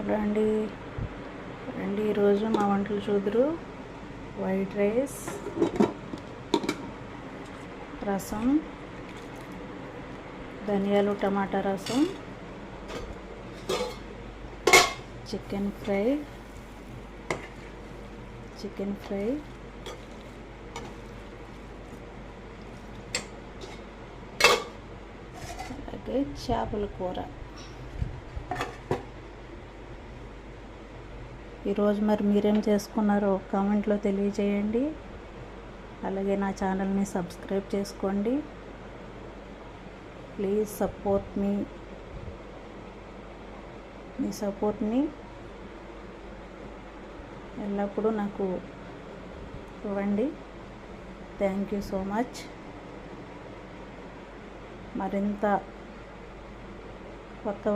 రండి రండి, ఈరోజు మా వంటలు చూదురు. వైట్ రైస్, రసం, ధనియాలు టమాటా రసం, చికెన్ ఫ్రై, అలాగే చేపల కూర. ఈరోజు మరి మీరేం చేసుకున్నారో కామెంట్లో తెలియజేయండి. అలాగే నా ఛానల్ని సబ్స్క్రైబ్ చేసుకోండి. ప్లీజ్ సపోర్ట్ మీ. మీ సపోర్ట్ని ఎల్లప్పుడూ నాకు ఇవ్వండి. Thank you so much. మరింత కొత్త